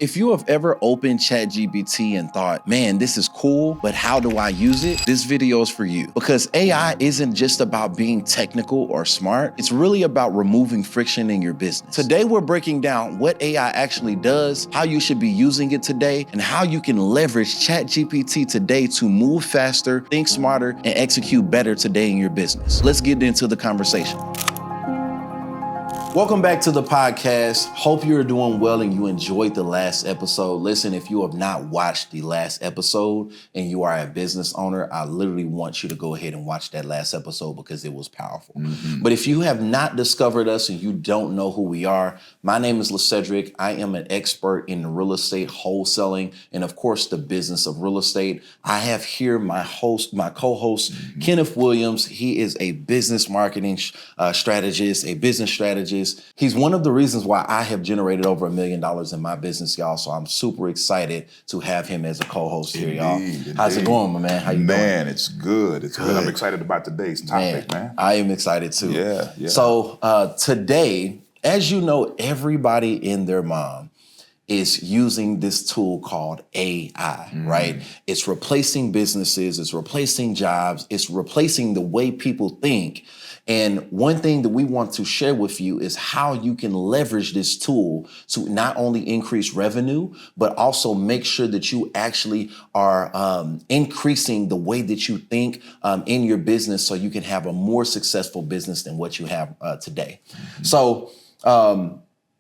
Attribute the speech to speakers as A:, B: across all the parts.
A: If you have ever opened ChatGPT and thought, man, this is cool, but how do I use it? This video is for you. Because AI isn't just about being technical or smart, it's really about removing friction in your business. Today, we're breaking down what AI actually does, how you should be using it today, and how you can leverage ChatGPT today to move faster, think smarter, and execute better today in your business. Let's get into the conversation. Welcome back to the podcast. Hope you're doing well and you enjoyed the last episode. Listen, if you have not watched the last episode and you are a business owner, I literally want you to go ahead and watch that last episode because it was powerful. But if you have not discovered us and you don't know who we are, my name is Lacedrick. I am an expert in real estate wholesaling and of course the business of real estate. I have here my co-host, Kenneth Williams. He is a business marketing strategist, a business strategist. He's one of the reasons why I have generated over $1 million in my business, y'all. So I'm super excited to have him as a co-host here, y'all. How's it going, my man? How you doing?
B: Man, it's good. It's good. I'm excited about today's topic, man.
A: I am excited too.
B: Yeah.
A: So today, as you know, everybody and their mom is using this tool called AI, right? It's replacing businesses, it's replacing jobs, it's replacing the way people think. And one thing that we want to share with you is how you can leverage this tool to not only increase revenue, but also make sure that you actually are increasing the way that you think in your business so you can have a more successful business than what you have today. So,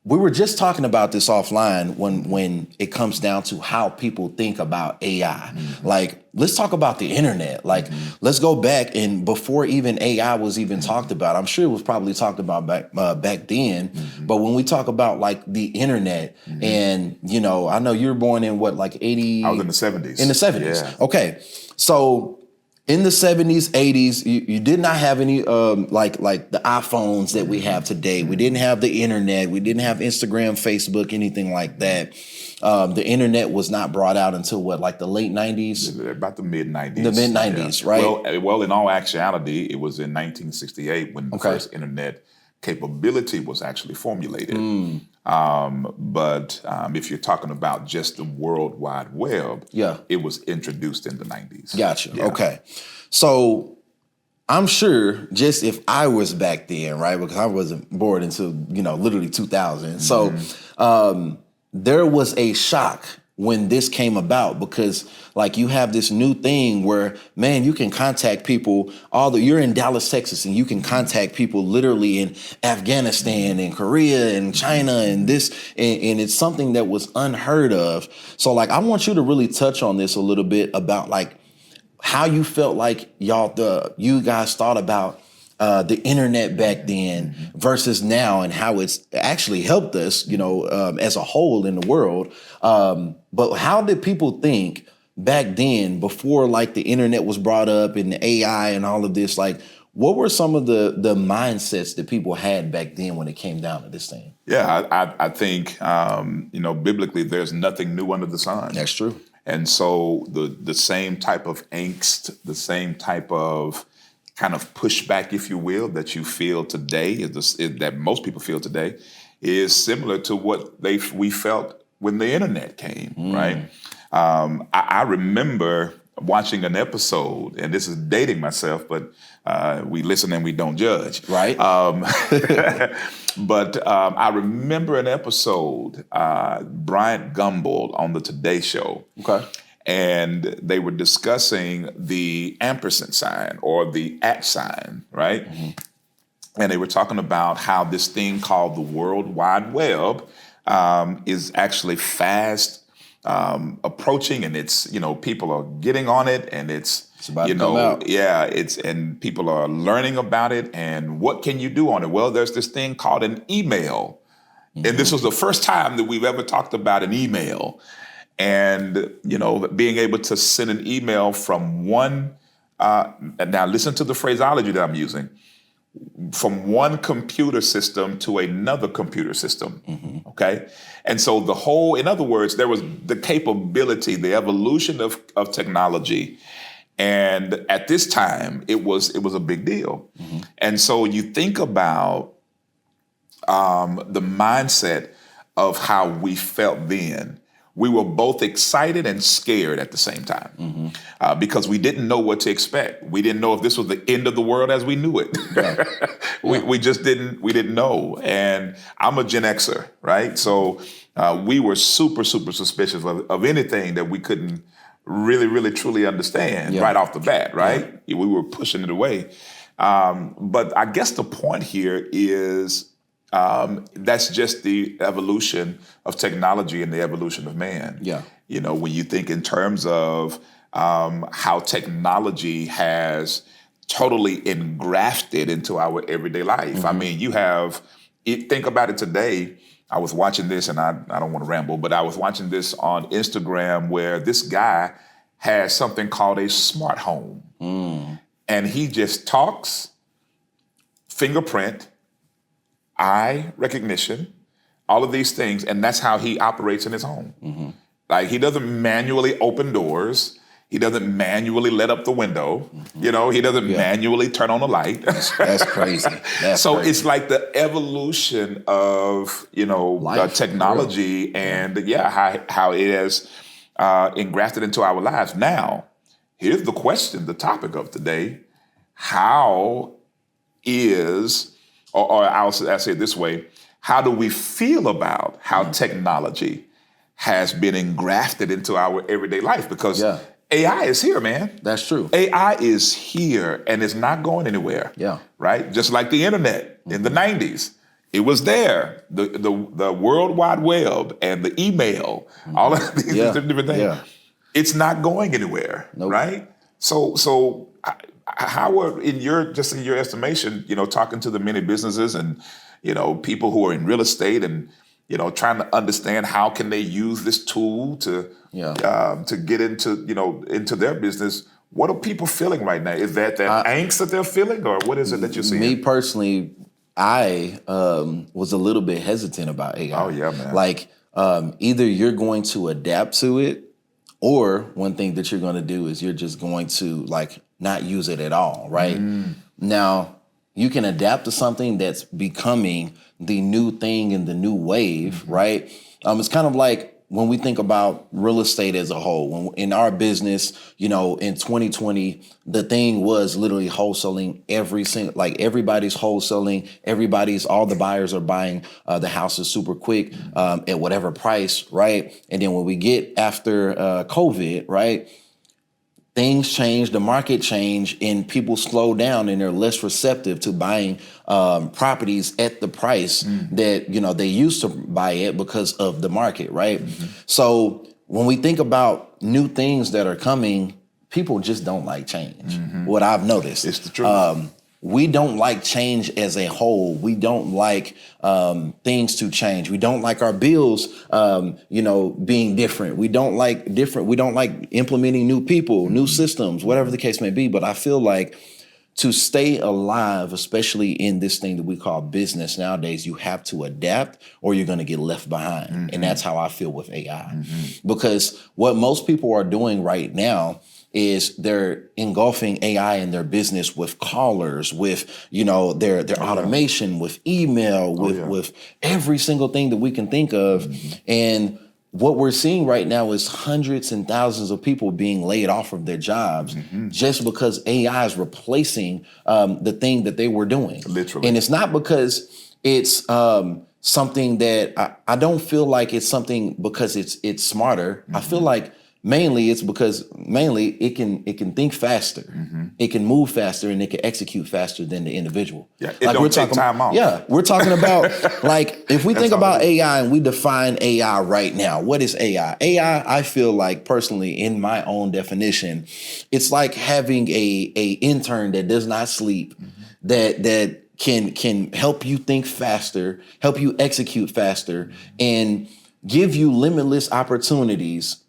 A: we were just talking about this offline when it comes down to how people think about AI. Like, let's talk about the internet. Like, let's go back and before even AI was even talked about, I'm sure it was probably talked about back then. But when we talk about like the internet and, you know, I know you were born in what, like 80?
B: I was in the 70s.
A: In the 70s.
B: Yeah.
A: Okay. So in the 70s, 80s, you did not have any like the iPhones that we have today. We didn't have the internet. We didn't have Instagram, Facebook, anything like that. The internet was not brought out until what, like the late 90s?
B: About the mid 90s.
A: The mid 90s, right?
B: Well, in all actuality, it was in 1968 when the first internet capability was actually formulated. But if you're talking about just the World Wide Web, it was introduced in the 90s.
A: Gotcha.
B: Yeah.
A: Okay. So I'm sure just if I was back then, right, because I wasn't born until, literally 2000. So there was a shock when this came about because like you have this new thing where, man, you can contact people, you're in Dallas, Texas, and you can contact people literally in Afghanistan and Korea and China and this, and it's something that was unheard of. So like, I want you to really touch on this a little bit about like how you felt like you guys thought about the internet back then versus now and how it's actually helped us, as a whole in the world. But how did people think back then before like the internet was brought up and the AI and all of this? Like, what were some of the mindsets that people had back then when it came down to this thing?
B: Yeah, I think, biblically, there's nothing new under the sun.
A: That's true.
B: And so the same type of angst, the same type of kind of pushback, if you will, that you feel today, that most people feel today, is similar to what we felt when the internet came, right? I remember watching an episode, and this is dating myself, but we listen and we don't judge.
A: Right.
B: But I remember an episode, Bryant Gumbel on the Today Show.
A: Okay.
B: And they were discussing the ampersand sign or the @ sign, right? And they were talking about how this thing called the World Wide Web is actually fast approaching, and it's, people are getting on it, and it's
A: about to come out.
B: And people are learning about it. And what can you do on it? Well, there's this thing called an email. And this was the first time that we've ever talked about an email. And, being able to send an email from one, now listen to the phraseology that I'm using, from one computer system to another computer system, okay? And so in other words, there was the capability, the evolution of technology. And at this time, it was a big deal. And so you think about the mindset of how we felt then. we were both excited and scared at the same time because we didn't know what to expect. We didn't know if this was the end of the world as we knew it.
A: Yeah.
B: We just didn't know. And I'm a Gen Xer, right? So we were super, super suspicious of anything that we couldn't really, really, truly understand right off the bat, right? We were pushing it away. But I guess the point here is that's just the evolution of technology and the evolution of man.
A: Yeah.
B: You know, when you think in terms of how technology has totally engrafted into our everyday life. I mean, think about it today. I was watching this, and I don't want to ramble, but I was watching this on Instagram where this guy has something called a smart home. And he just talks, fingerprint, eye recognition, all of these things, and that's how he operates in his home. Like, he doesn't manually open doors. He doesn't manually let up the window. You know, he doesn't manually turn on the light.
A: That's crazy.
B: It's like the evolution of, technology and how it has engrafted into our lives. Now, here's the question, the topic of today. How is, or I'll say it this way, how do we feel about how technology has been engrafted into our everyday life? Because AI is here, man.
A: That's true.
B: AI is here and it's not going anywhere.
A: Yeah.
B: Right? Just like the internet in the 90s. It was there. The World Wide Web and the email, all of these different things. Yeah. It's not going anywhere. Nope. Right? So how are, in your estimation, talking to the many businesses and, people who are in real estate and, trying to understand how can they use this tool to get into their business. What are people feeling right now? Is that angst that they're feeling, or what is it that you're seeing?
A: Me personally, I was a little bit hesitant about AI.
B: Oh yeah, man.
A: Like either you're going to adapt to it, or one thing that you're going to do is you're just going to not use it at all, right? Now, you can adapt to something that's becoming the new thing and the new wave, right? It's kind of like when we think about real estate as a whole. When in our business, in 2020, the thing was literally wholesaling everybody's wholesaling. All the buyers are buying the houses super quick at whatever price, right? And then when we get after COVID, right? Things change, the market changed, and people slow down and they're less receptive to buying properties at the price that, they used to buy it because of the market, right? So when we think about new things that are coming, people just don't like change. What I've noticed.
B: It's the truth.
A: We don't like change as a whole. We don't like things to change. We don't like our bills, being different. We don't like implementing new people, new systems, whatever the case may be. But I feel like to stay alive, especially in this thing that we call business nowadays, you have to adapt or you're going to get left behind. And that's how I feel with AI. Because what most people are doing right now is they're engulfing AI in their business with callers, with, their automation, with email, with every single thing that we can think of. And what we're seeing right now is hundreds and thousands of people being laid off of their jobs just because AI is replacing the thing that they were doing.
B: Literally.
A: And it's not because it's something that I don't feel like it's something because it's smarter. I feel like mainly it's because it can think faster, it can move faster, and it can execute faster than the individual.
B: Yeah, it don't take time off.
A: Yeah, we're talking about if we think about AI and we define AI right now, what is AI? AI, I feel like personally, in my own definition, it's like having a intern that does not sleep, that can help you think faster, help you execute faster, and give you limitless opportunities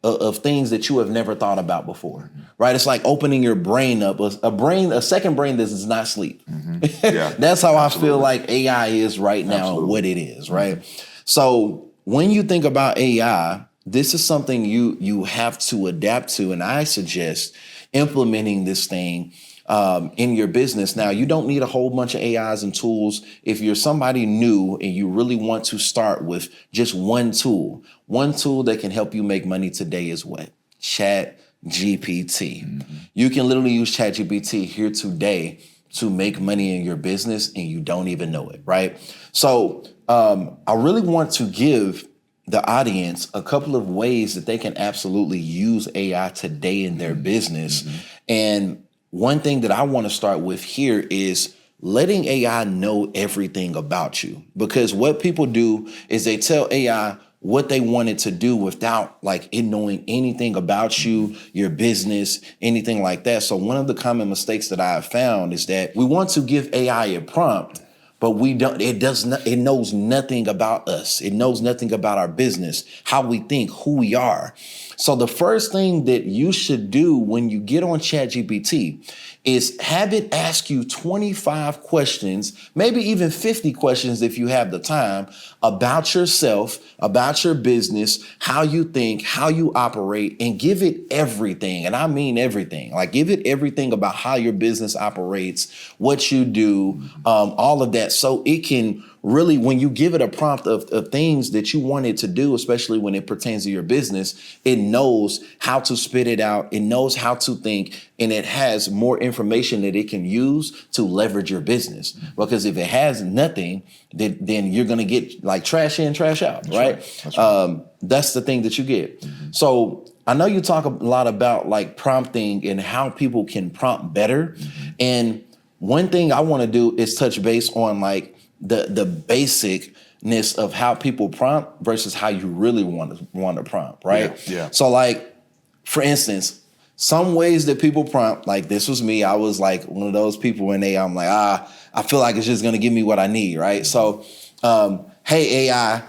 A: of things that you have never thought about before, right? It's like opening your brain up, a second brain that does not sleep. That's how I feel like AI is right now, and what it is, right? So when you think about AI, this is something you have to adapt to, and I suggest implementing this thing in your business. Now, you don't need a whole bunch of AIs and tools. If you're somebody new and you really want to start with just one tool that can help you make money today is what? ChatGPT. You can literally use ChatGPT here today to make money in your business and you don't even know it, right? So I really want to give the audience a couple of ways that they can absolutely use AI today in their business. And one thing that I want to start with here is letting AI know everything about you. Because what people do is they tell AI what they want it to do without like it knowing anything about you, your business, anything like that. So one of the common mistakes that I have found is that we want to give AI a prompt, but it knows nothing about us. It knows nothing about our business, how we think, who we are. So the first thing that you should do when you get on ChatGPT is have it ask you 25 questions, maybe even 50 questions if you have the time, about yourself, about your business, how you think, how you operate, and give it everything. And I mean everything. Like give it everything about how your business operates, what you do, all of that. So it can really, when you give it a prompt of things that you want it to do, especially when it pertains to your business, it knows how to spit it out. It knows how to think, and it has more information that it can use to leverage your business. Because if it has nothing, then you're going to get like trash in, trash out, right?
B: That's right.
A: That's the thing that you get. So I know you talk a lot about like prompting and how people can prompt better. And one thing I want to do is touch base on like the basicness of how people prompt versus how you really want to prompt, right?
B: Yeah.
A: So like, for instance, some ways that people prompt, like this was me. I was like one of those people when I'm like, I feel like it's just going to give me what I need, right? So, hey, AI,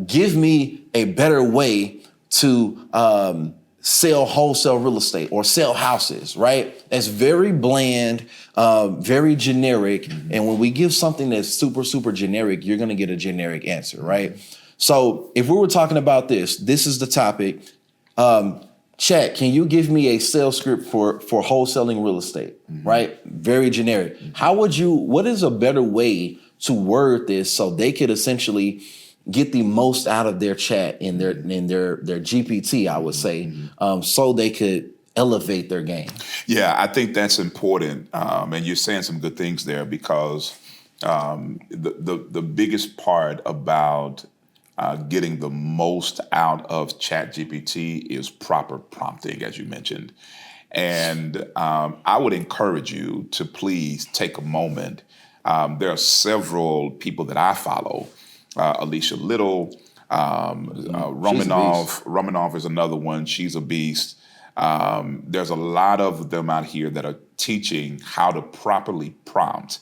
A: give me a better way to sell wholesale real estate or sell houses, right? That's very bland, very generic. And when we give something that's super, super generic, you're going to get a generic answer, right? So if we were talking about this is the topic. Chat, can you give me a sales script for wholesaling real estate, right? Very generic. What is a better way to word this so they could essentially get the most out of their chat in their GPT, I would say, so they could elevate their game?
B: Yeah, I think that's important, and you're saying some good things there because the biggest part about getting the most out of ChatGPT is proper prompting, as you mentioned. And I would encourage you to please take a moment. There are several people that I follow. Alicia Little, Romanov is another one. She's a beast. There's a lot of them out here that are teaching how to properly prompt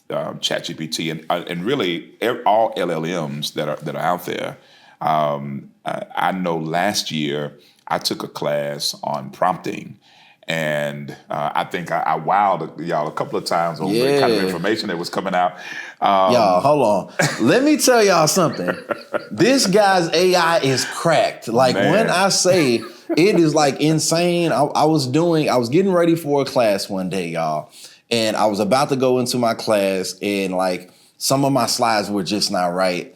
B: ChatGPT and really all LLMs that are out there. I know last year I took a class on prompting. And I think I wowed y'all a couple of times over the kind of information that was coming out.
A: Y'all, hold on. Let me tell y'all something. This guy's AI is cracked. Like when I say it is like insane. I was getting ready for a class one day, y'all. And I was about to go into my class and like some of my slides were just not right.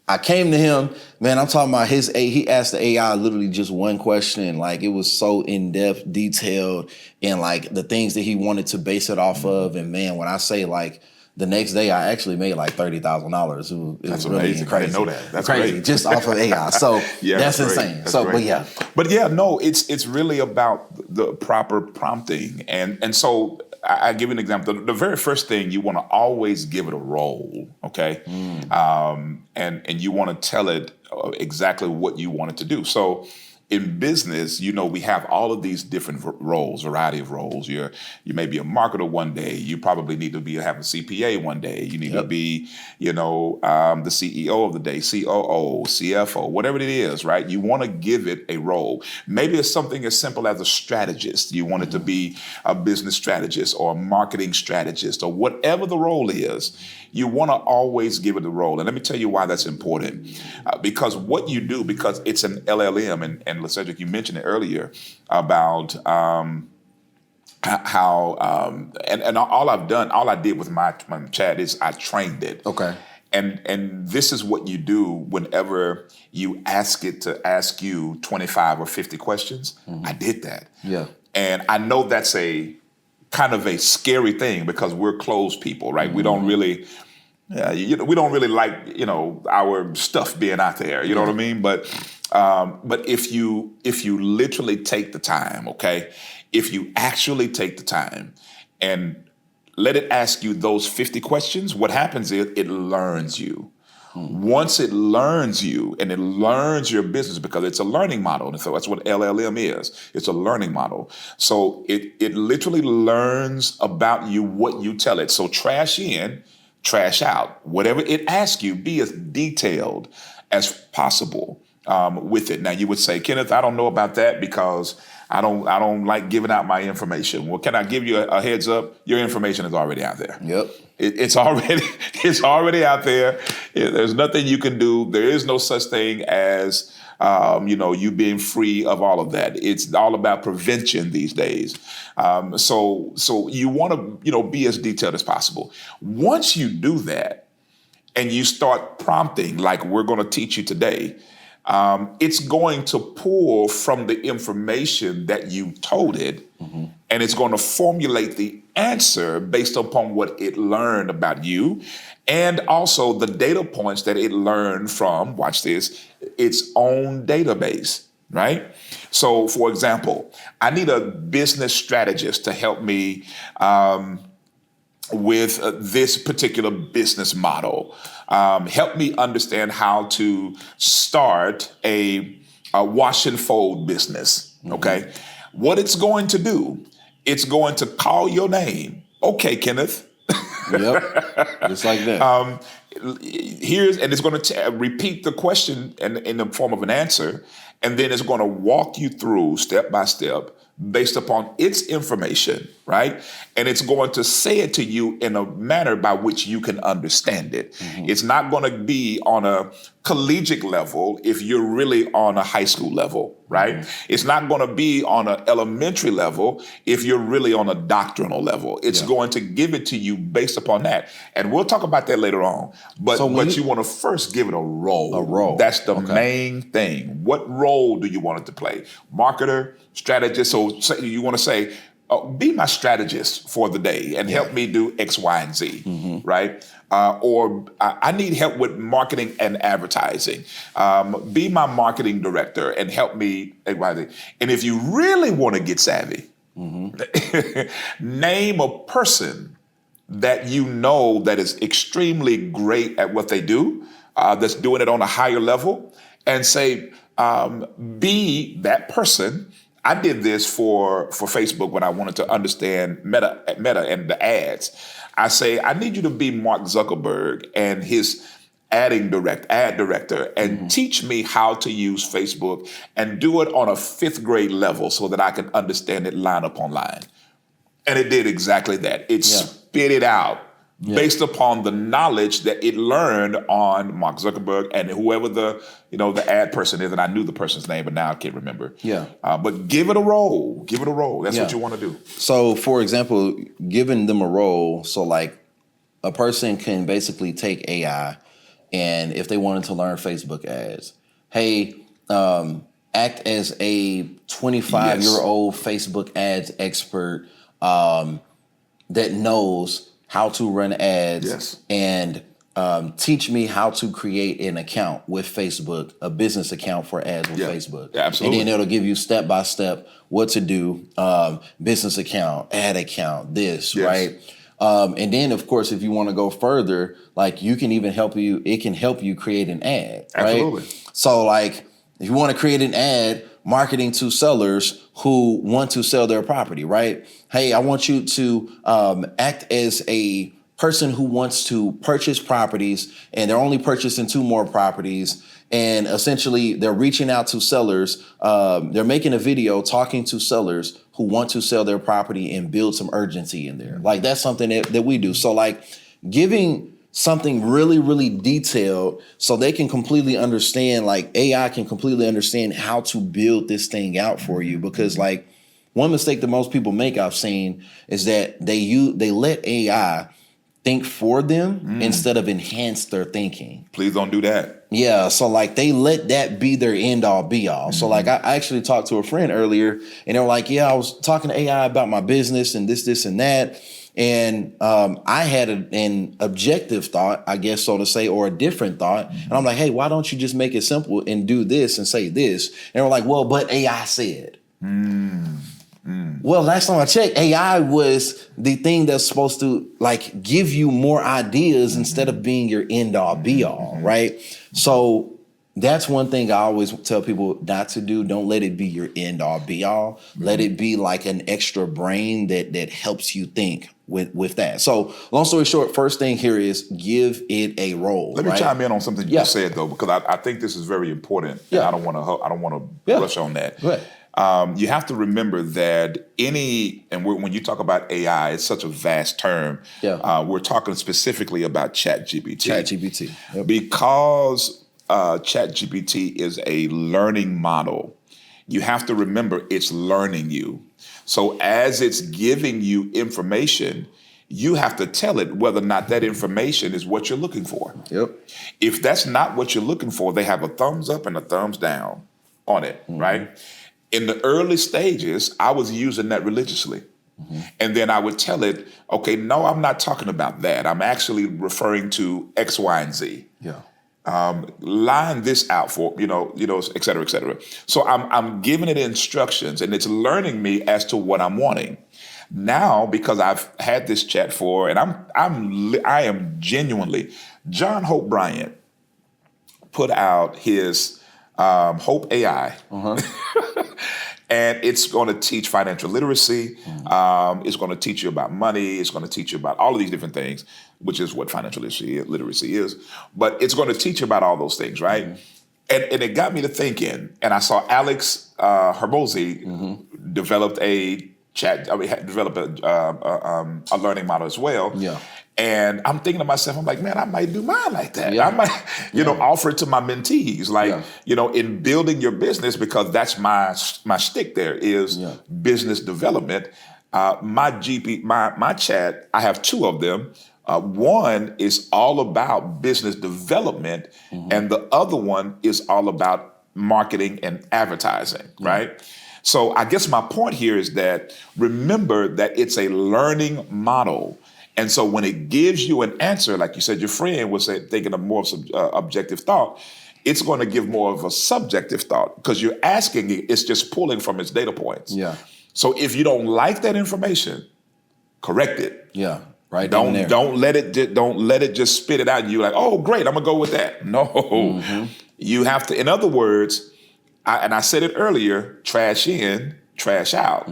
A: I came to him, man, I'm talking about he asked the AI literally just one question. Like it was so in-depth, detailed, and like the things that he wanted to base it off of. And man, when I say like the next day I actually made like $30,000.
B: That's
A: really
B: amazing.
A: crazy.
B: I didn't know that. That's
A: crazy.
B: Great.
A: Just off of AI. So
B: yeah,
A: that's
B: great.
A: insane.
B: That's
A: so,
B: great.
A: but
B: it's really about the proper prompting. And so I give you an example. The very first thing, you want to always give it a role, okay? And you want to tell it exactly what you want it to do. So in business, we have all of these different variety of roles. You may be a marketer one day. You probably need to have a CPA one day. You need to be, the CEO of the day, COO, CFO, whatever it is, right? You want to give it a role. Maybe it's something as simple as a strategist. You want it to be a business strategist or a marketing strategist or whatever the role is. You want to always give it a role. And let me tell you why that's important. Because what you do, because it's an LLM, and Lacedrick, you mentioned it earlier about and all I did with my chat is I trained it.
A: Okay.
B: And this is what you do whenever you ask it to ask you 25 or 50 questions. I did that.
A: Yeah.
B: And I know that's a kind of a scary thing because we're closed people, right? We don't really, we don't really like, our stuff being out there. You know what I mean? But if you literally take the time, okay, if you actually take the time and let it ask you those 50 questions, what happens is it learns you. Once it learns you and it learns your business, because it's a learning model. And so that's what LLM is. It's a learning model. So it literally learns about you, what you tell it. So trash in, trash out. Whatever it asks you, be as detailed as possible with it. Now you would say, Kenneth, I don't know about that because I don't like giving out my information. Well, can I give you a heads up? Your information is already out there.
A: Yep.
B: It's already out there. There's nothing you can do. There is no such thing as you being free of all of that. It's all about prevention these days. So you want to be as detailed as possible. Once you do that, and you start prompting like we're going to teach you today, it's going to pull from the information that you told it, and it's going to formulate the answer based upon what it learned about you, and also the data points that it learned from, watch this, its own database, right? So, for example, I need a business strategist to help me with this particular business model. Help me understand how to start a wash and fold business, okay? What it's going to do, it's going to call your name. Okay, Kenneth.
A: Yep, just like that.
B: And it's going to repeat the question in the form of an answer, and then it's going to walk you through step by step based upon its information, right? And it's going to say it to you in a manner by which you can understand it. It's not going to be on a collegiate level if you're really on a high school level, right? It's not going to be on an elementary level if you're really on a doctrinal level. It's going to give it to you based upon that. And we'll talk about that later on. But you want to first give it a role.
A: A role.
B: That's the main thing. What role do you want it to play? Marketer, strategist. So you want to say, be my strategist for the day and help me do X, Y, and Z, right? Or I need help with marketing and advertising. Be my marketing director and help me X, Y, Z. And if you really want to get savvy, name a person that you know that is extremely great at what they do, that's doing it on a higher level, and say, be that person. I did this for Facebook when I wanted to understand Meta and the ads. I say, I need you to be Mark Zuckerberg and his ad director and teach me how to use Facebook and do it on a 5th grade level so that I can understand it line upon line. And it did exactly that. It spit it out based upon the knowledge that it learned on Mark Zuckerberg and whoever the ad person is. And I knew the person's name, but now I can't remember. Yeah. But give it a role. Give it a role. That's what you want to do.
A: So, for example, giving them a role. So, like, a person can basically take AI, and if they wanted to learn Facebook ads, hey, act as a 25-year-old Facebook ads expert that knows how to run ads and teach me how to create an account with Facebook, a business account for ads with Facebook.
B: Yeah, absolutely.
A: And then it'll give you step by step what to do, business account, ad account, right? And then, of course, if you want to go further, like it can help you create an ad, right?
B: Absolutely.
A: So like if you want to create an ad marketing to sellers who want to sell their property, right? Hey, I want you to act as a person who wants to purchase properties, and they're only purchasing 2 more properties. And essentially, they're reaching out to sellers. They're making a video talking to sellers who want to sell their property and build some urgency in there. Like that's something that we do. So like giving something really, really detailed so they can completely understand, like AI can completely understand how to build this thing out for you. Because like one mistake that most people make I've seen is that they let AI think for them instead of enhance their thinking.
B: Please don't do that.
A: Yeah, so like they let that be their end all be all. So like I actually talked to a friend earlier and they were like, yeah, I was talking to AI about my business and this and that. And I had an objective thought, I guess, so to say, or a different thought. And I'm like, hey, why don't you just make it simple and do this and say this? And they're like, well, but AI said. Well, last time I checked, AI was the thing that's supposed to like give you more ideas instead of being your end all be all, right? So that's one thing I always tell people not to do. Don't let it be your end all be all. Let it be like an extra brain that helps you think with that. So long story short, first thing here is give it a role.
B: Let me chime in on something you just said though, because I think this is very important. Yeah. And I don't want to rush on that.
A: Go ahead.
B: You have to remember that when you talk about AI, it's such a vast term. Yeah. We're talking specifically about ChatGPT.
A: ChatGPT. Yep.
B: Because ChatGPT is a learning model. You have to remember it's learning you. So as it's giving you information, you have to tell it whether or not that information is what you're looking for.
A: Yep.
B: If that's not what you're looking for, they have a thumbs up and a thumbs down on it, right? In the early stages, I was using that religiously. And then I would tell it, okay, no, I'm not talking about that. I'm actually referring to X, Y, and Z.
A: Yeah.
B: Line this out for, et cetera, et cetera. So I'm giving it instructions and it's learning me as to what I'm wanting. Now, because I've had this chat for, and I am genuinely, John Hope Bryant put out his Hope AI. And it's going to teach financial literacy. It's going to teach you about money. It's going to teach you about all of these different things, which is what financial literacy is. But it's going to teach you about all those things, right? And it got me to thinking. And I saw Alex Hermosi developed a learning model as well. Yeah. And I'm thinking to myself, I'm like, man, I might do mine like that. Yeah. I might, offer it to my mentees, in building your business, because that's my shtick there is business development. My chat, I have two of them. One is all about business development, and the other one is all about marketing and advertising, right? So I guess my point here is that remember that it's a learning model. And so when it gives you an answer, like you said, your friend was thinking of more objective thought, it's going to give more of a subjective thought because you're asking it, it's just pulling from its data points. Yeah. So if you don't like that information, correct it.
A: Yeah. Right.
B: Don't let it just spit it out. And you're like, oh, great, I'm gonna go with that. No, you have to. In other words, I said it earlier: trash in, trash out.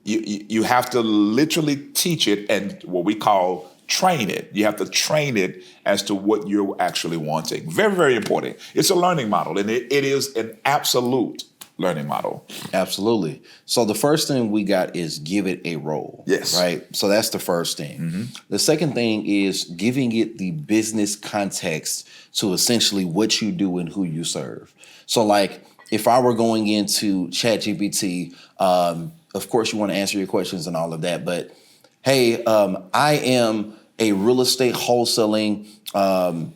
B: You have to literally teach it and what we call train it. You have to train it as to what you're actually wanting. Very, very important. It's a learning model, and it is an absolute learning model.
A: Absolutely. So the first thing we got is give it a role.
B: Yes.
A: Right. So that's the first thing. The second thing is giving it the business context to essentially what you do and who you serve. So like if I were going into ChatGPT, of course you want to answer your questions and all of that, but hey, I am a real estate wholesaling, I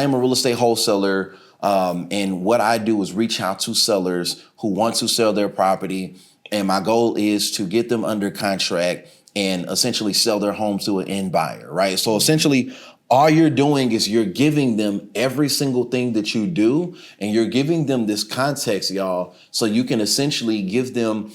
A: am a real estate wholesaler. And what I do is reach out to sellers who want to sell their property. And my goal is to get them under contract and essentially sell their home to an end buyer, right? So essentially, all you're doing is you're giving them every single thing that you do, and you're giving them this context, y'all, so you can essentially give them,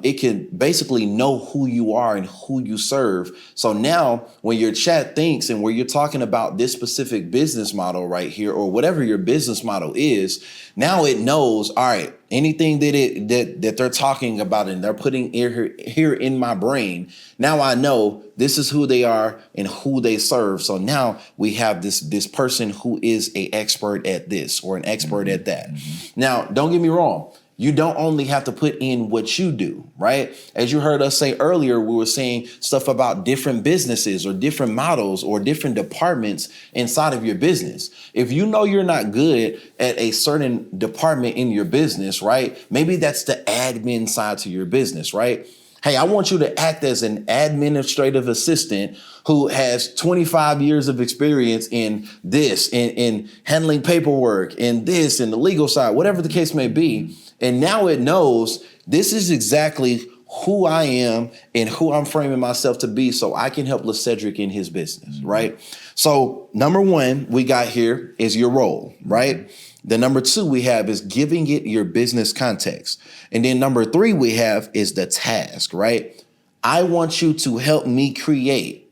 A: it can basically know who you are and who you serve. So now when your chat thinks and where you're talking about this specific business model right here, or whatever your business model is, now it knows, all right, anything that they're talking about and they're putting here in my brain, now I know this is who they are and who they serve. So now we have this person who is an expert at this or an expert at that. Now, don't get me wrong. you don't only have to put in what you do, right? As you heard us say earlier, we were saying stuff about different businesses or different models or different departments inside of your business. If you know you're not good at a certain department in your business, right? Maybe that's the admin side to your business, right? Hey, I want you to act as an administrative assistant who has 25 years of experience in this, in handling paperwork, in this, in the legal side, whatever the case may be. And now it knows this is exactly who I am and who I'm framing myself to be so I can help Lacedrick in his business, right? So number one we got here is your role, right? The number two we have is giving it your business context. And then number three we have is the task, right? I want you to help me create.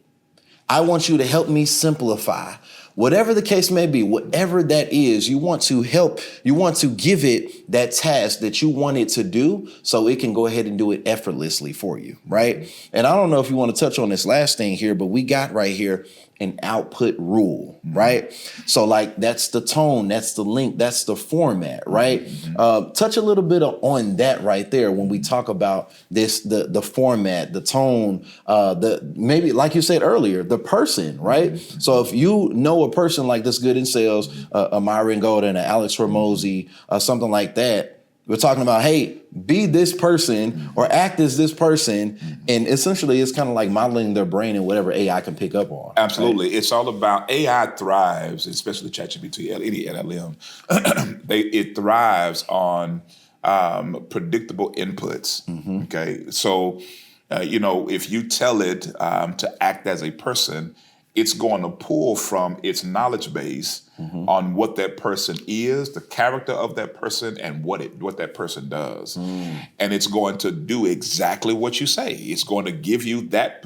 A: I want you to help me simplify. Whatever the case may be, whatever that is, you want to help, you want to give it that task that you want it to do so it can go ahead and do it effortlessly for you, right? And I don't know if you want to touch on this last thing here, but we got right here an output rule, right? So like that's the tone, that's the link, that's the format, right? Touch a little bit on that right there when we talk about this, the format, the tone, the maybe like you said earlier, the person, right? So if you know a person like this good in sales, a Myron Golden, an Alex Hormozy, something like that, we're talking about, hey, be this person or act as this person. And essentially it's kind of like modeling their brain and whatever AI can pick up on.
B: Absolutely. Right? It's all about AI thrives, especially ChatGPT, any LLM. It thrives on predictable inputs. Okay. So, if you tell it to act as a person, it's going to pull from its knowledge base on what that person is, the character of that person, and what that person does. And it's going to do exactly what you say. It's going to give you that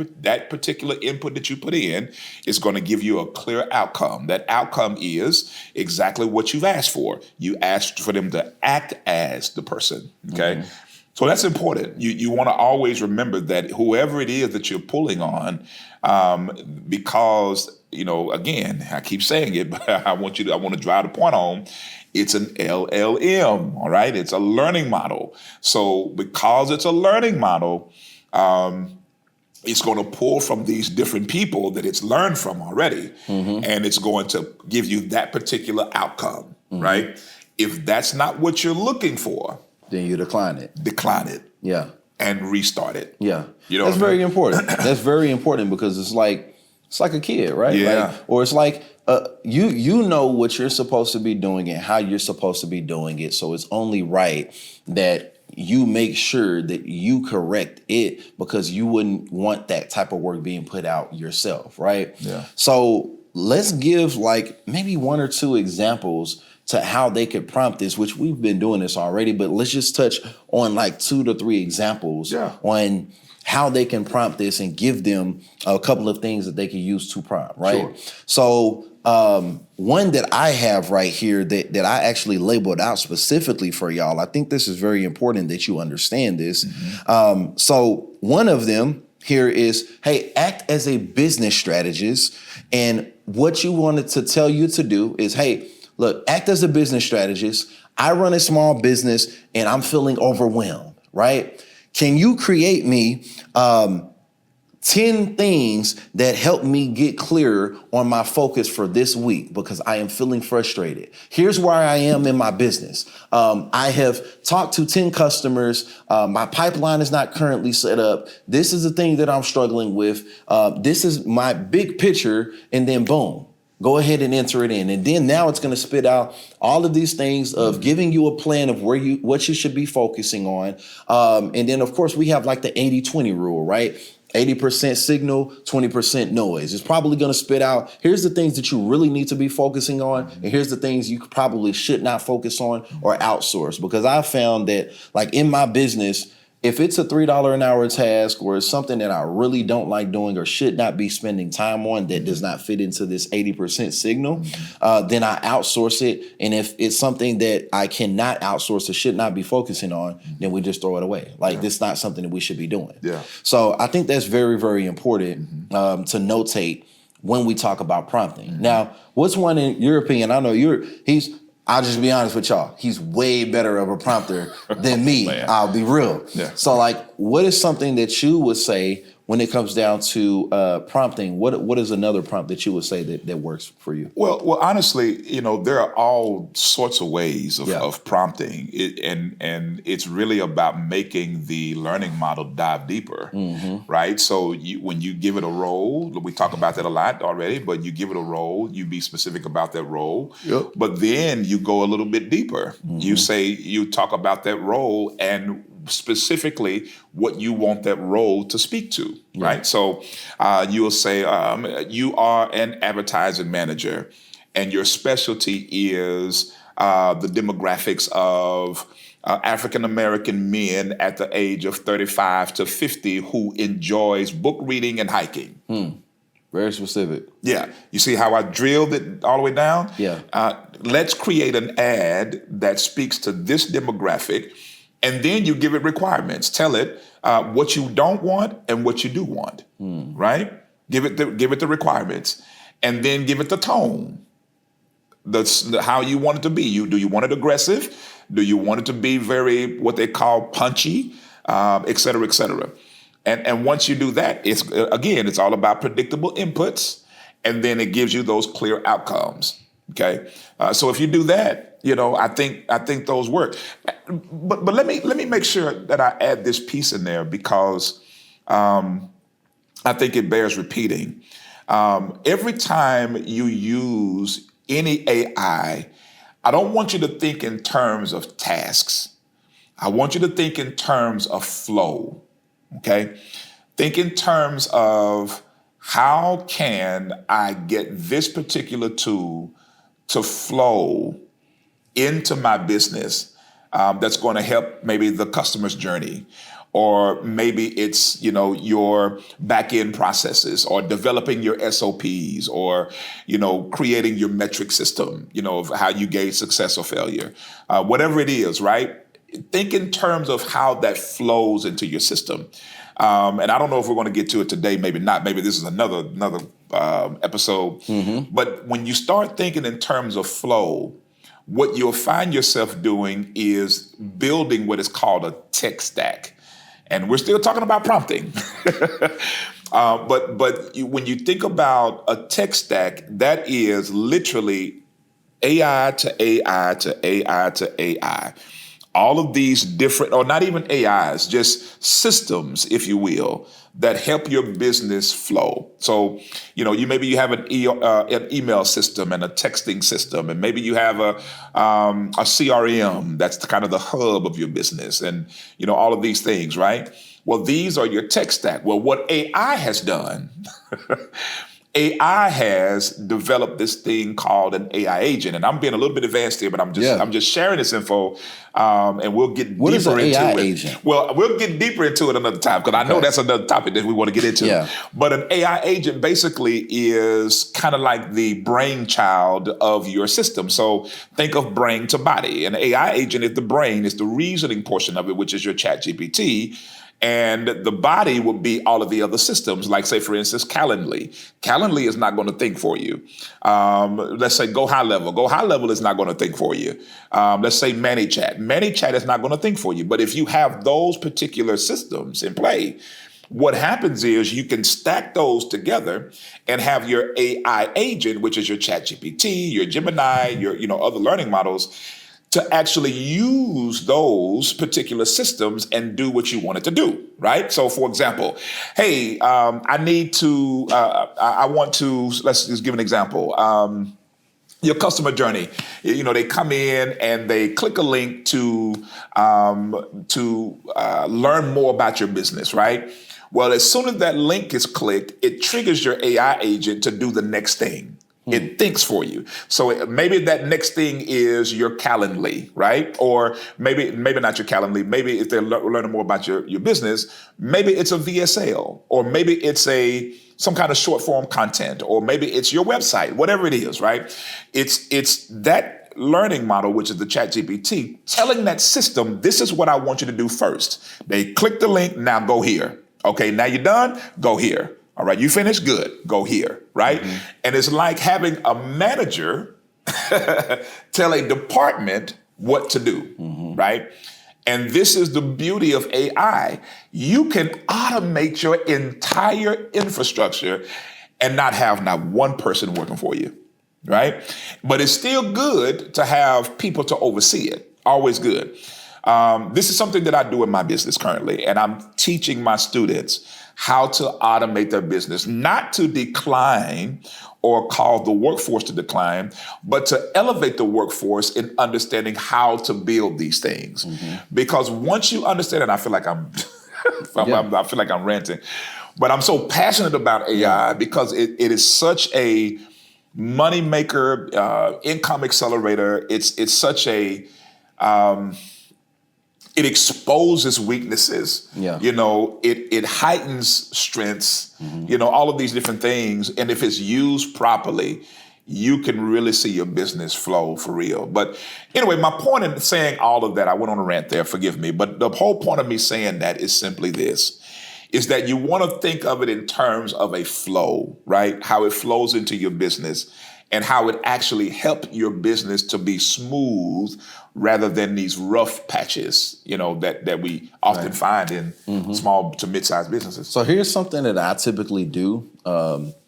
B: particular input that you put in. It's going to give you a clear outcome. That outcome is exactly what you've asked for. You asked for them to act as the person, okay? So that's important. You want to always remember that whoever it is that you're pulling on, because, again, I keep saying it, but I want to drive the point home. It's an LLM, all right? It's a learning model. So because it's a learning model, it's going to pull from these different people that it's learned from already, and it's going to give you that particular outcome, right? If that's not what you're looking for,
A: then you decline it.
B: Decline it.
A: Yeah.
B: And restart it.
A: Yeah. That's very important. That's very important because it's like a kid, right?
B: Yeah.
A: Or it's like you know what you're supposed to be doing and how you're supposed to be doing it. So it's only right that you make sure that you correct it because you wouldn't want that type of work being put out yourself, right?
B: Yeah.
A: So let's give like maybe one or two examples to how they could prompt this, which we've been doing this already, but let's just touch on like 2 to 3 examples on how they can prompt this and give them a couple of things that they can use to prompt, right?
B: Sure.
A: So one that I have right here that I actually labeled out specifically for y'all, I think this is very important that you understand this. So one of them here is, hey, act as a business strategist. And what you wanted to tell you to do is, hey, look, act as a business strategist. I run a small business and I'm feeling overwhelmed, right? Can you create me 10 things that help me get clearer on my focus for this week because I am feeling frustrated? Here's where I am in my business. I have talked to 10 customers. My pipeline is not currently set up. This is the thing that I'm struggling with. This is my big picture. And then boom. Go ahead and enter it in. And then now it's going to spit out all of these things of giving you a plan of what you should be focusing on. And then, of course, we have like the 80-20 rule, right? 80% signal, 20% noise. It's probably going to spit out, here's the things that you really need to be focusing on. And here's the things you probably should not focus on or outsource. Because I found that like in my business, if it's a $3 an hour task or it's something that I really don't like doing or should not be spending time on that does not fit into this 80% signal, then I outsource it. And if it's something that I cannot outsource or should not be focusing on, then we just throw it away. Like this is not something that we should be doing.
B: Yeah.
A: So I think that's very, very important to notate when we talk about prompting. Now, what's one in your opinion? I know I'll just be honest with y'all. He's way better of a prompter than me.
B: Man.
A: I'll be real.
B: Yeah.
A: So like, what is something that you would say when it comes down to prompting? What is another prompt that you would say that works for you?
B: Well, honestly, there are all sorts of ways of prompting, and it's really about making the learning model dive deeper, right? So when you give it a role, we talk about that a lot already, but you give it a role, you be specific about that role, but then you go a little bit deeper. You talk about that role and specifically what you want that role to speak to, right? So you will say, you are an advertising manager and your specialty is the demographics of African-American men at the age of 35 to 50 who enjoys book reading and hiking.
A: Very specific.
B: Yeah. You see how I drilled it all the way down?
A: Yeah.
B: Let's create an ad that speaks to this demographic. And then you give it requirements. Tell it what you don't want and what you do want, right? Give it the requirements, and then give it the tone. How you want it to be. Do you want it aggressive? Do you want it to be very what they call punchy, et cetera, et cetera? And once you do that, it's all about predictable inputs, and then it gives you those clear outcomes. Okay, so if you do that, I think those work. But let me make sure that I add this piece in there because I think it bears repeating. Every time you use any AI, I don't want you to think in terms of tasks. I want you to think in terms of flow. Okay, think in terms of how can I get this particular tool to flow into my business that's going to help maybe the customer's journey, or maybe it's your back-end processes, or developing your SOPs, or creating your metric system, of how you gauge success or failure, whatever it is, right? Think in terms of how that flows into your system. And I don't know if we're going to get to it today, maybe not. Maybe this is another episode. But when you start thinking in terms of flow, what you'll find yourself doing is building what is called a tech stack. And we're still talking about prompting. But when you think about a tech stack, that is literally AI to AI to AI to AI. All of these different, or not even AIs, just systems, if you will, that help your business flow. So, maybe you have an email system and a texting system, and maybe you have a CRM that's kind of the hub of your business, and all of these things, right? Well, these are your tech stack. Well, what AI has done, AI has developed this thing called an AI agent, and I'm being a little bit advanced here, but I'm just sharing this info, and we'll get
A: what
B: deeper
A: is an
B: into
A: AI
B: it.
A: Agent?
B: Well, we'll get deeper into it another time because I know that's another topic that we want to get into.
A: Yeah.
B: But an AI agent basically is kind of like the brainchild of your system. So think of brain to body. An AI agent is the brain, is the reasoning portion of it, which is your ChatGPT. And the body would be all of the other systems, like, say, for instance, Calendly. Calendly is not going to think for you. Let's say Go High Level. Go High Level is not going to think for you. Let's say ManyChat. ManyChat is not going to think for you. But if you have those particular systems in play, what happens is you can stack those together and have your AI agent, which is your ChatGPT, your Gemini, your other learning models, to actually use those particular systems and do what you want it to do, right? So, for example, hey, I want to, let's just give an example. Your customer journey, they come in and they click a link to learn more about your business, right? Well, as soon as that link is clicked, it triggers your AI agent to do the next thing. It thinks for you. So maybe that next thing is your Calendly, right? Or maybe not your Calendly. Maybe if they're learning more about your business, maybe it's a VSL, or maybe it's some kind of short form content, or maybe it's your website, whatever it is, right? It's that learning model, which is the ChatGPT, telling that system, this is what I want you to do first. They click the link, now go here. Okay, now you're done, go here. All right, you finished? Good. Go here, right? And it's like having a manager tell a department what to do, right? And this is the beauty of AI. You can automate your entire infrastructure and not have not one person working for you, right? But it's still good to have people to oversee it. Always good. This is something that I do in my business currently, and I'm teaching my students how to automate their business, not to decline or cause the workforce to decline, but to elevate the workforce in understanding how to build these things. Because once you understand, and I feel like I feel like I'm ranting, but I'm so passionate about AI because it is such a money maker, income accelerator. It's such a it exposes weaknesses. You know, it heightens strengths. You know, all of these different things. And if it's used properly, you can really see your business flow for real. But anyway, my point in saying all of that, I went on a rant there, forgive me. But the whole point of me saying that is simply this, is that you want to think of it in terms of a flow, right? How it flows into your business and how it actually helped your business to be smooth rather than these rough patches, you know, that we often find in small to mid-sized businesses.
A: So here's something that I typically do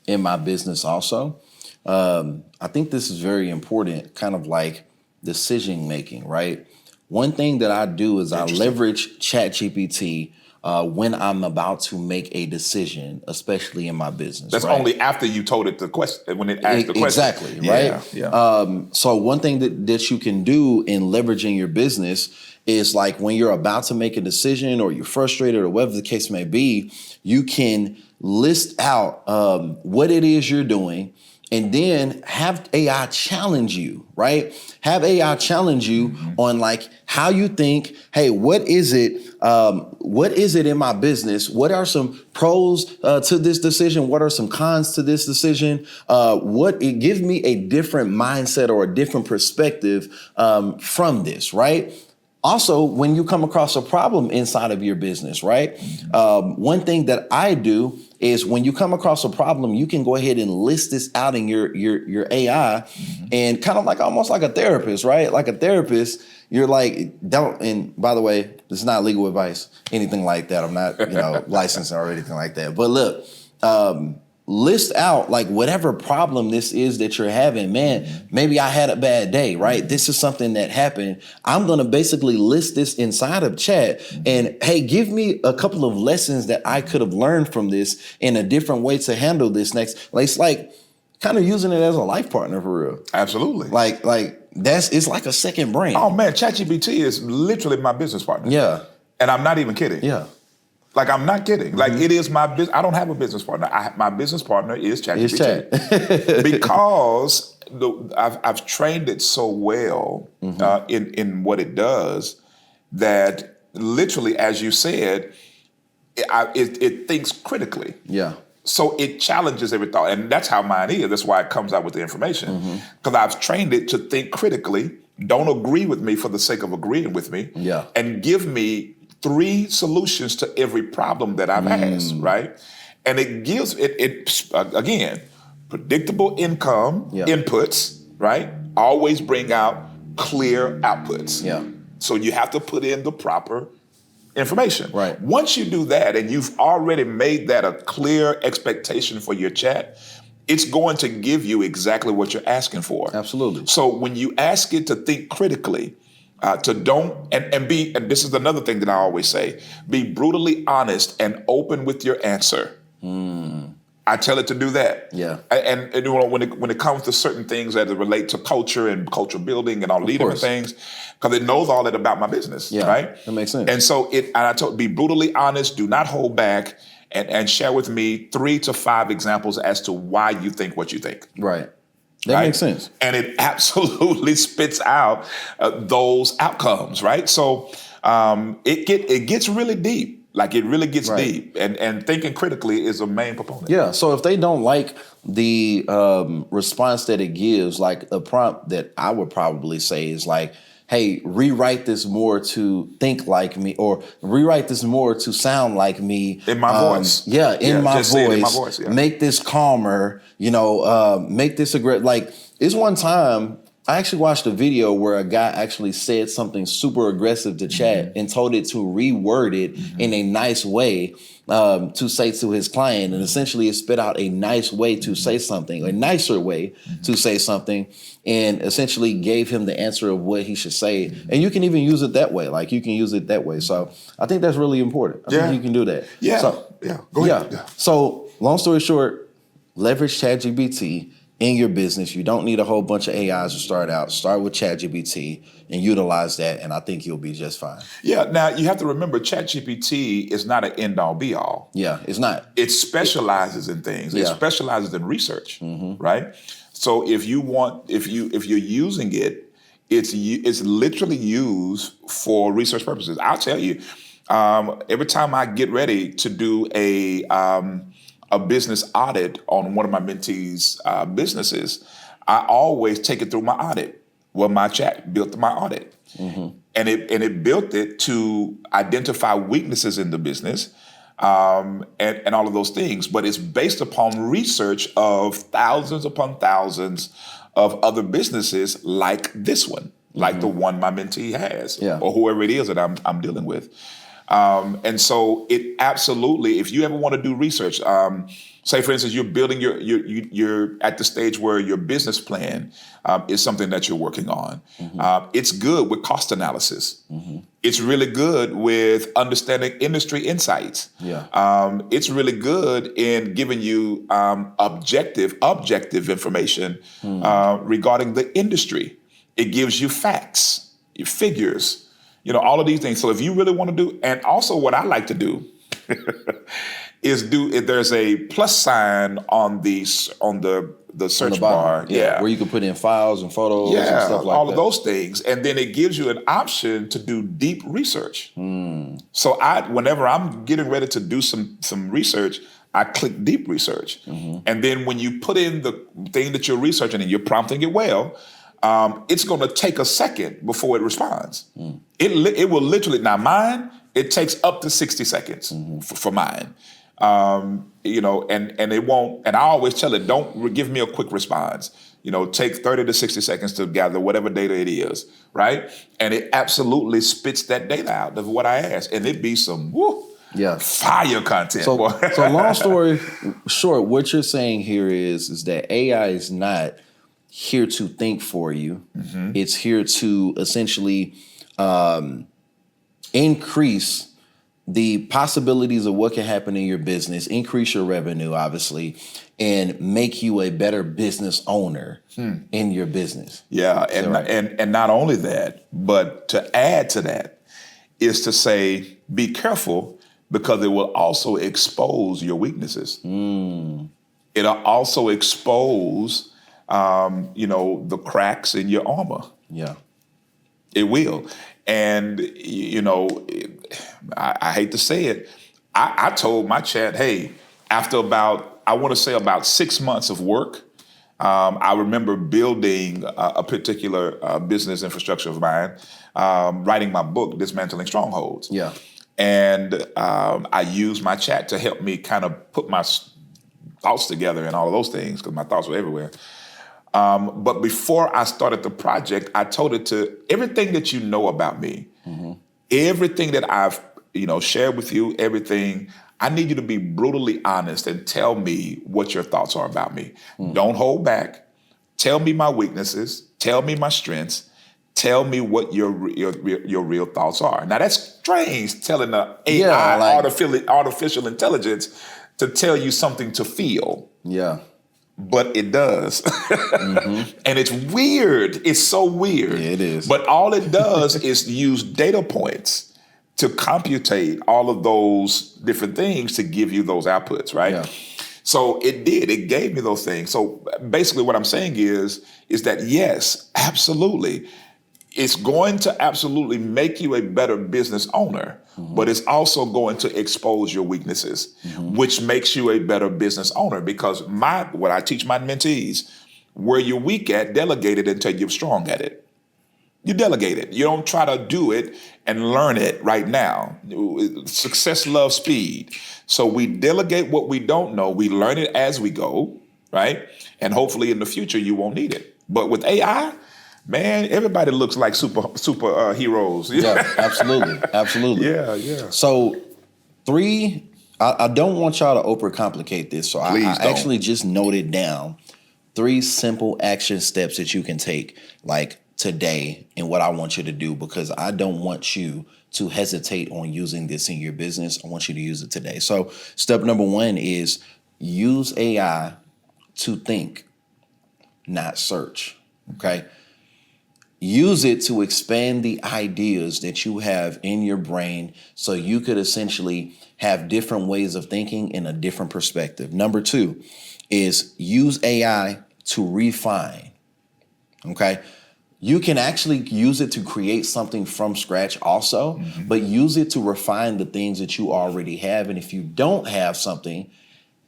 A: in my business also. I think this is very important, kind of like decision making, right? One thing that I do is I leverage ChatGPT when I'm about to make a decision, especially in my business.
B: That's only after you told it the question, when it asked the question.
A: Exactly, right? So one thing that you can do in leveraging your business is like when you're about to make a decision or you're frustrated or whatever the case may be, you can list out what it is you're doing, and then have AI challenge you, right? Have AI challenge you on like how you think, hey, what is it in my business? What are some pros to this decision? What are some cons to this decision? It gives me a different mindset or a different perspective from this, right? Also, when you come across a problem inside of your business, right? One thing that I do is when you come across a problem, you can go ahead and list this out in your AI and kind of like almost like a therapist, right? Like a therapist, you're like, don't, and by the way, this is not legal advice, anything like that. I'm not, licensed or anything like that. But look, list out like whatever problem this is that you're having. Man, maybe I had a bad day, right? This is something that happened. I'm going to basically list this inside of chat and, hey, give me a couple of lessons that I could have learned from this in a different way to handle this next. Like, it's like kind of using it as a life partner for real.
B: Absolutely.
A: Like it's like a second brain.
B: Oh man, ChatGPT is literally my business partner.
A: Yeah.
B: And I'm not even kidding.
A: Yeah.
B: Like, I'm not kidding. Like, it is my business. I don't have a business partner. My business partner is ChatGPT. Because I've trained it so well in what it does that literally, as you said, it thinks critically.
A: Yeah.
B: So it challenges every thought. And that's how mine is. That's why it comes out with the information. Because I've trained it to think critically, don't agree with me for the sake of agreeing with me, and give me 3 solutions to every problem that I've asked, right? And it gives it again, predictable income inputs, right? Always bring out clear outputs.
A: Yeah.
B: So you have to put in the proper information.
A: Right.
B: Once you do that and you've already made that a clear expectation for your chat, it's going to give you exactly what you're asking for.
A: Absolutely.
B: So when you ask it to think critically, to don't, and be, and this is another thing that I always say, be brutally honest and open with your answer. I tell it to do that.
A: Yeah.
B: And when it comes to certain things that relate to culture and culture building and all these different things, because it knows all that about my business, right?
A: That makes sense.
B: And so I told, be brutally honest, do not hold back, and share with me 3 to 5 examples as to why you think what you think.
A: Right. That makes sense.
B: And it absolutely spits out those outcomes, right? So it gets really deep. Like, it really gets deep. And thinking critically is a main proponent.
A: Yeah. So if they don't like the response that it gives, like a prompt that I would probably say is like, hey, rewrite this more to think like me, or rewrite this more to sound like me.
B: In my voice.
A: Yeah, in my
B: voice. In my voice, yeah.
A: Make this calmer, make this aggressive. Like, it's one time I actually watched a video where a guy actually said something super aggressive to chat and told it to reword it in a nice way to say to his client. And essentially it spit out a nice way to say something, a nicer way to say something, and essentially gave him the answer of what he should say. And you can even use it that way. Like you can use it that way. So I think that's really important. I think you can do that.
B: Yeah.
A: So,
B: Go ahead.
A: Yeah. So long story short, leverage ChatGPT in your business. You don't need a whole bunch of AIs to start out. Start with ChatGPT and utilize that, and I think you'll be just fine.
B: Yeah. Now you have to remember, ChatGPT is not an end-all, be-all.
A: Yeah, it's not.
B: It specializes in things. It specializes in research, right? So if you're using it, it's literally used for research purposes. I'll tell you, every time I get ready to do a business audit on one of my mentees' businesses, I always take it through my audit. Well, my chat built my audit, and it built it to identify weaknesses in the business, and all of those things. But it's based upon research of thousands upon thousands of other businesses like this one, like the one my mentee has, or whoever it is that I'm dealing with. And so it absolutely, if you ever want to do research, say for instance, you're building you're at the stage where your business plan is something that you're working on. It's good with cost analysis. It's really good with understanding industry insights. It's really good in giving you objective information regarding the industry. It gives you facts, figures, all of these things. So if you really want to do, and also what I like to do is if there's a plus sign on the search bar.
A: Where you can put in files and photos and stuff like that.
B: All of those things. And then it gives you an option to do deep research. So whenever I'm getting ready to do some research, I click deep research. And then when you put in the thing that you're researching and you're prompting it well, it's going to take a second before it responds. It will literally, now mine, it takes up to 60 seconds for mine. And it won't, and I always tell it, don't give me a quick response. Take 30 to 60 seconds to gather whatever data it is, right? And it absolutely spits that data out of what I ask. And it be some fire content.
A: So long story short, what you're saying here is that AI is not here to think for you. It's here to essentially increase the possibilities of what can happen in your business, increase your revenue, obviously, and make you a better business owner in your business.
B: Yeah, and not only that, but to add to that is to say, be careful, because it will also expose your weaknesses. It'll also expose the cracks in your armor. It will. And, I hate to say it, I told my chat, hey, after about 6 months of work, I remember building a particular business infrastructure of mine, writing my book, Dismantling Strongholds. And I used my chat to help me kind of put my thoughts together and all of those things, because my thoughts were everywhere. But before I started the project, I told it to everything that you know about me, everything that I've shared with you, everything. I need you to be brutally honest and tell me what your thoughts are about me. Don't hold back. Tell me my weaknesses. Tell me my strengths. Tell me what your real thoughts are. Now that's strange, telling the AI, artificial intelligence, to tell you something to feel. But it does. And it's weird. It's so weird.
A: It is.
B: But all it does is use data points to computate all of those different things to give you those outputs, right? So it did. It gave me those things. So basically what I'm saying is that yes, absolutely, it's going to absolutely make you a better business owner, but it's also going to expose your weaknesses, which makes you a better business owner. Because what I teach my mentees, where you're weak at, delegate it until you're strong at it. You delegate it. You don't try to do it and learn it right now. Success loves speed. So we delegate what we don't know. We learn it as we go, right? And hopefully in the future, you won't need it. But with AI, Man, everybody looks like super heroes.
A: Yeah, absolutely, absolutely.
B: Yeah.
A: So 3, I don't want y'all to overcomplicate this, so I
B: Please don't.
A: actually just noted down 3 simple action steps that you can take, like today, and what I want you to do, because I don't want you to hesitate on using this in your business. I want you to use it today. So step number 1 is use AI to think, not search. Okay. Use it to expand the ideas that you have in your brain so you could essentially have different ways of thinking in a different perspective. Number 2 is use AI to refine. Okay. You can actually use it to create something from scratch also, but use it to refine the things that you already have. And if you don't have something,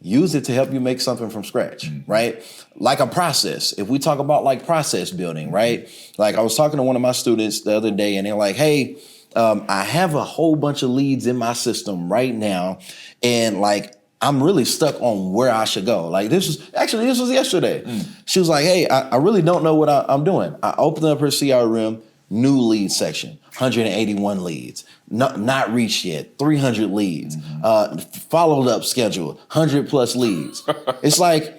A: use it to help you make something from scratch, right? Like a process. If we talk about like process building, right? Like I was talking to one of my students the other day and they're like, hey, I have a whole bunch of leads in my system right now. And like, I'm really stuck on where I should go. Like this was yesterday. She was like, hey, I really don't know what I'm doing. I opened up her CRM, new lead section, 181 leads, not reached yet, 300 leads, followed up schedule, 100 plus leads. It's like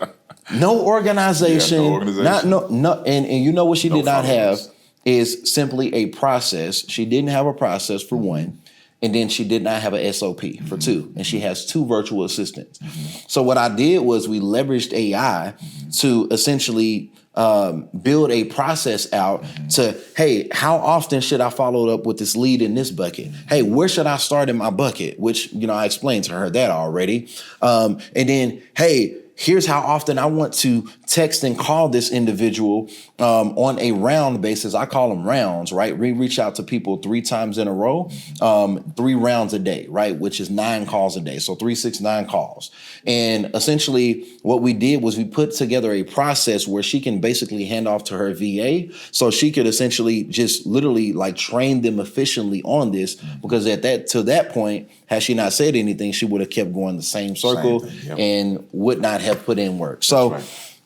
A: no organization, and you know what she did not have is simply a process. She didn't have a process for one. And then she did not have a SOP for 2. And she has 2 virtual assistants. So what I did was we leveraged AI to essentially build a process out to, hey, how often should I follow up with this lead in this bucket? Hey, where should I start in my bucket? Which, I explained to her that already. And then, hey, here's how often I want to text and call this individual on a round basis. I call them rounds, right? We reach out to people 3 times in a row, 3 rounds a day, right? Which is 9 calls a day. So 3, 6, 9 calls. And essentially what we did was we put together a process where she can basically hand off to her VA. So she could essentially just literally like train them efficiently on this, because to that point, had she not said anything, she would have kept going the same circle and would not have put in work. So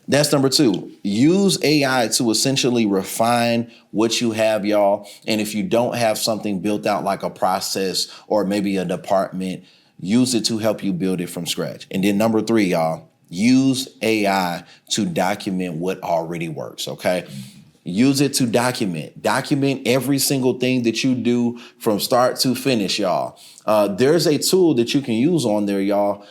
A: that's number 2. Use AI to essentially refine what you have, y'all. And if you don't have something built out like a process or maybe a department, use it to help you build it from scratch. And then number 3, y'all, use AI to document what already works, okay? Use it to document every single thing that you do from start to finish, y'all. There's a tool that you can use on there, y'all,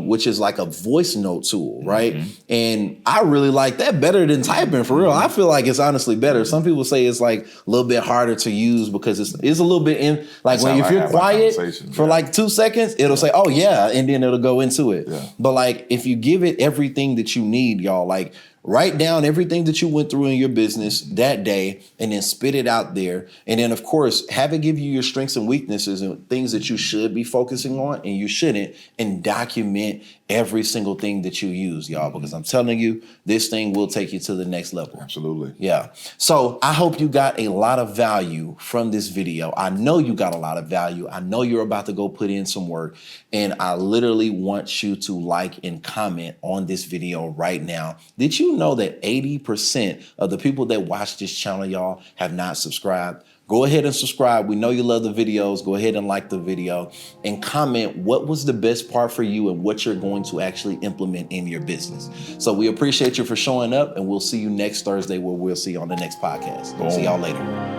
A: which is like a voice note tool, right? And I really like that better than typing, for real. I feel like it's honestly better. Some people say it's like a little bit harder to use because it's a little bit in, like if you're quiet for like 2 seconds, it'll say, oh yeah, and then it'll go into it. But like if you give it everything that you need, y'all, like write down everything that you went through in your business that day and then spit it out there. And then, of course, have it give you your strengths and weaknesses and things that you should be focusing on and you shouldn't, and document every single thing that you use, y'all, because I'm telling you, this thing will take you to the next level.
B: Absolutely.
A: Yeah. So I hope you got a lot of value from this video. I know you got a lot of value. I know you're about to go put in some work, and I literally want you to like and comment on this video right now. Did you know that 80% of the people that watch this channel, y'all, have not subscribed? Go ahead and subscribe. We know you love the videos. Go ahead and like the video and comment what was the best part for you and what you're going to actually implement in your business. So we appreciate you for showing up, and we'll see you next Thursday, where we'll see you on the next podcast. See y'all later.